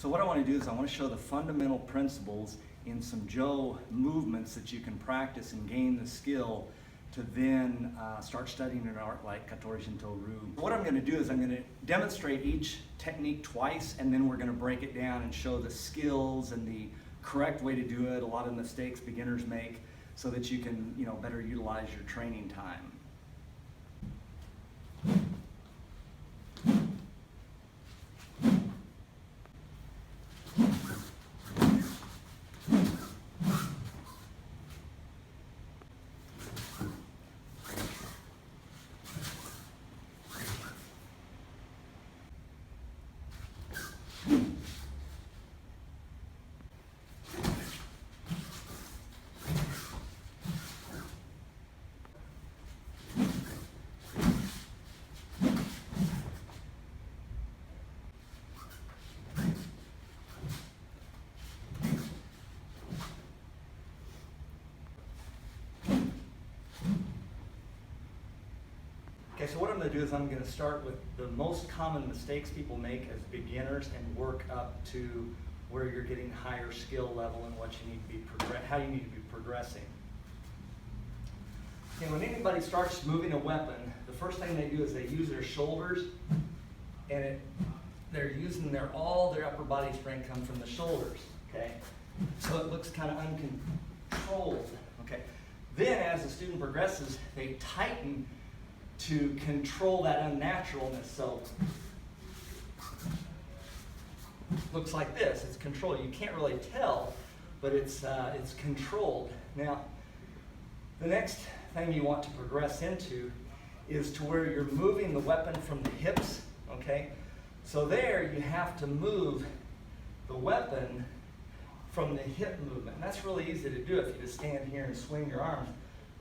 So what I want to do is I want to show the fundamental principles in some Jo movements that you can practice and gain the skill to then start studying an art like Katori Shinto Ryu. What I'm going to do is I'm going to demonstrate each technique twice, and then we're going to break it down and show the skills and the correct way to do it, a lot of mistakes beginners make, so that you can, better utilize your training time. Okay, so what I'm going to do is I'm going to start with the most common mistakes people make as beginners and work up to where you're getting higher skill level and what you need to be how you need to be progressing. Okay, when anybody starts moving a weapon, the first thing they do is they use their shoulders, and they're using all their upper body strength comes from the shoulders. Okay, so it looks kind of uncontrolled. Okay, then as the student progresses, they tighten to control that unnaturalness. So looks like this. It's controlled. You can't really tell, but it's controlled. Now, the next thing you want to progress into is to where you're moving the weapon from the hips. Okay, so there you have to move the weapon from the hip movement. And that's really easy to do if you just stand here and swing your arms.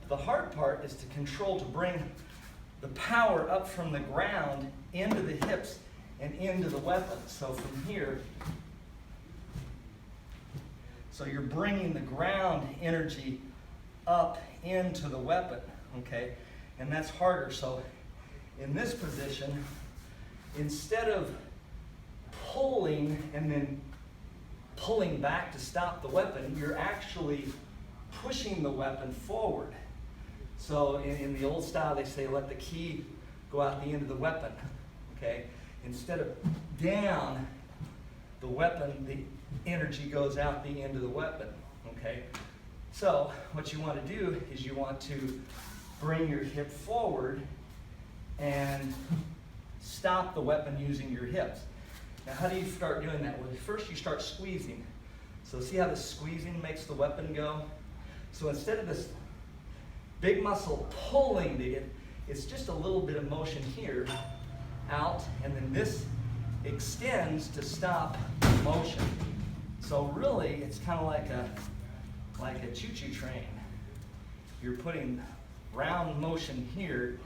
The hard part is to control, to bring the power up from the ground into the hips and into the weapon. So from here, so you're bringing the ground energy up into the weapon, okay? And that's harder. So in this position, instead of pulling and then pulling back to stop the weapon, you're actually pushing the weapon forward. So in the old style, they say let the key go out the end of the weapon, okay? Instead of down, the weapon, the energy goes out the end of the weapon, okay? So what you want to do is you want to bring your hip forward and stop the weapon using your hips. Now how do you start doing that? Well, first you start squeezing. So see how the squeezing makes the weapon go? So instead of this big muscle pulling it's just a little bit of motion here, out, and then this extends to stop motion. So really, it's kind of like a choo-choo train. You're putting round motion here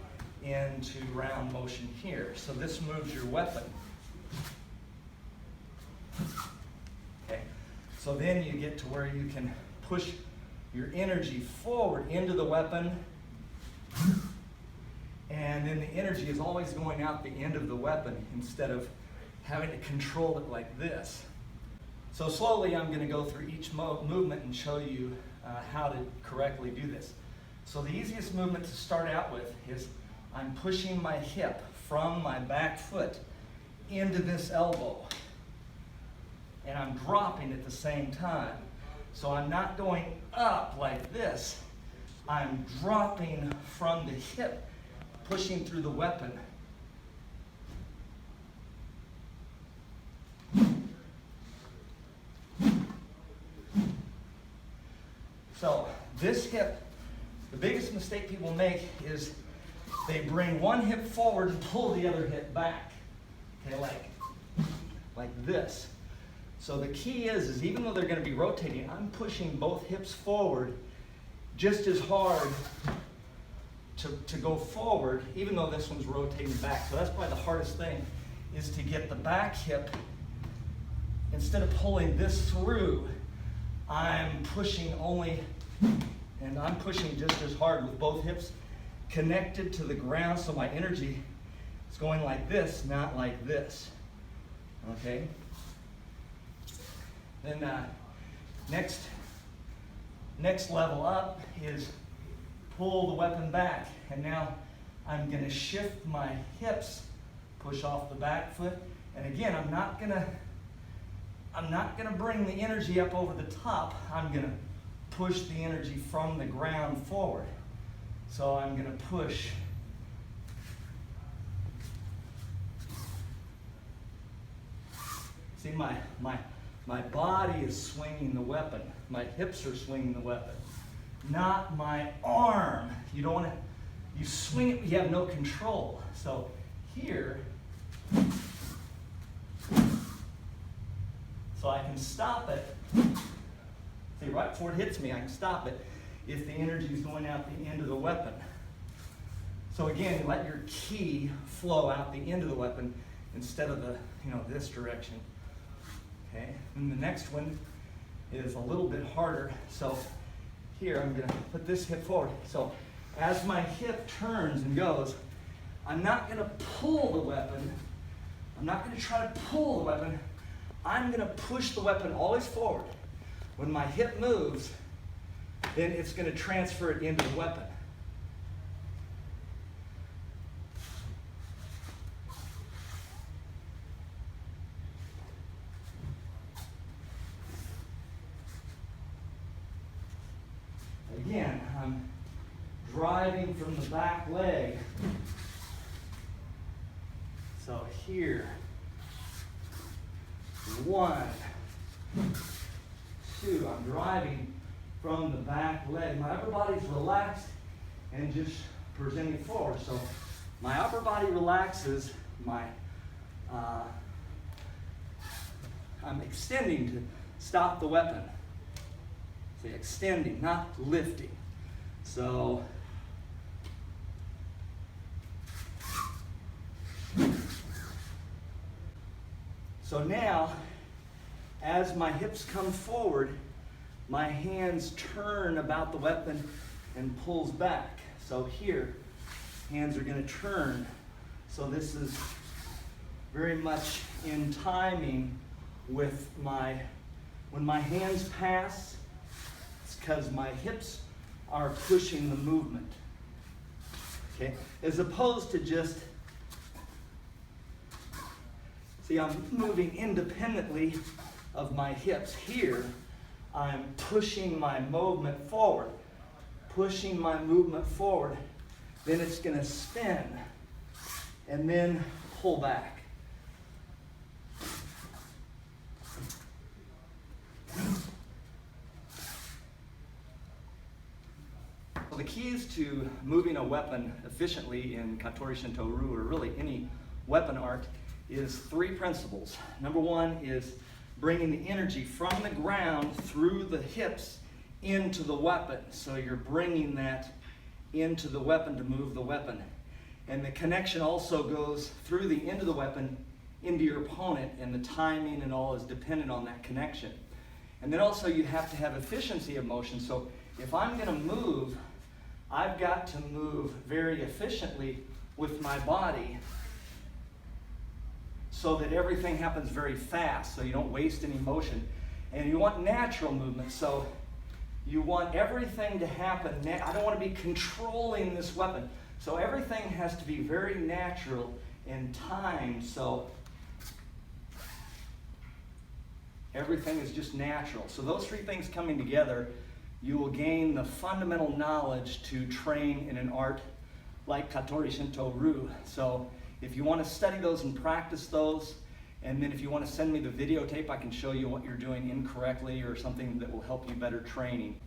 into round motion here. So this moves your weapon. Okay. So then you get to where you can push your energy forward into the weapon, and then the energy is always going out the end of the weapon instead of having to control it like this. So slowly I'm going to go through each movement and show you how to correctly do this. So the easiest movement to start out with is I'm pushing my hip from my back foot into this elbow, and I'm dropping at the same time. So I'm not going up like this. I'm dropping from the hip, pushing through the weapon. So this hip, the biggest mistake people make is they bring one hip forward and pull the other hip back. Okay, like this. So the key is even though they're going to be rotating, I'm pushing both hips forward just as hard to go forward, even though this one's rotating back. So that's probably the hardest thing, is to get the back hip, instead of pulling this through, I'm pushing only, and I'm pushing just as hard with both hips connected to the ground, so my energy is going like this, not like this. Okay? Then next level up is pull the weapon back. And now I'm going to shift my hips, push off the back foot. And again, I'm not going to bring the energy up over the top. I'm going to push the energy from the ground forward. So I'm going to push. See, my body is swinging the weapon. My hips are swinging the weapon, not my arm. You don't want to, you swing it, but you have no control. So here, so I can stop it. See, right before it hits me, I can stop it if the energy is going out the end of the weapon. So again, let your ki flow out the end of the weapon instead of the, this direction. Okay, and the next one is a little bit harder. So here, I'm going to put this hip forward. So as my hip turns and goes, I'm not going to pull the weapon. I'm not going to try to pull the weapon. I'm going to push the weapon always forward. When my hip moves, then it's going to transfer it into the weapon. Again, I'm driving from the back leg. So here, 1, 2, I'm driving from the back leg. My upper body's relaxed and just presenting forward. So my upper body relaxes, I'm extending to stop the weapon. See, extending, not lifting. So now, as my hips come forward, my hands turn about the weapon and pulls back. So here, hands are going to turn. So this is very much in timing with when my hands pass, it's because my hips are pushing the movement. Okay? As opposed to just, see, I'm moving independently of my hips. Here, I'm pushing my movement forward. Pushing my movement forward. Then it's going to spin and then pull back. The keys to moving a weapon efficiently in Katori Shinto-ryu, or really any weapon art, is 3 principles. Number 1 is bringing the energy from the ground through the hips into the weapon. So you're bringing that into the weapon to move the weapon. And the connection also goes through the end of the weapon into your opponent, and the timing and all is dependent on that connection. And then also you have to have efficiency of motion. So if I'm going to move, I've got to move very efficiently with my body so that everything happens very fast, so you don't waste any motion. And you want natural movement, so you want everything to happen. I don't want to be controlling this weapon. So everything has to be very natural in time, so everything is just natural. So those 3 things coming together, you will gain the fundamental knowledge to train in an art like Katori Shinto-ryu. So if you want to study those and practice those, and then if you want to send me the videotape, I can show you what you're doing incorrectly or something that will help you better training.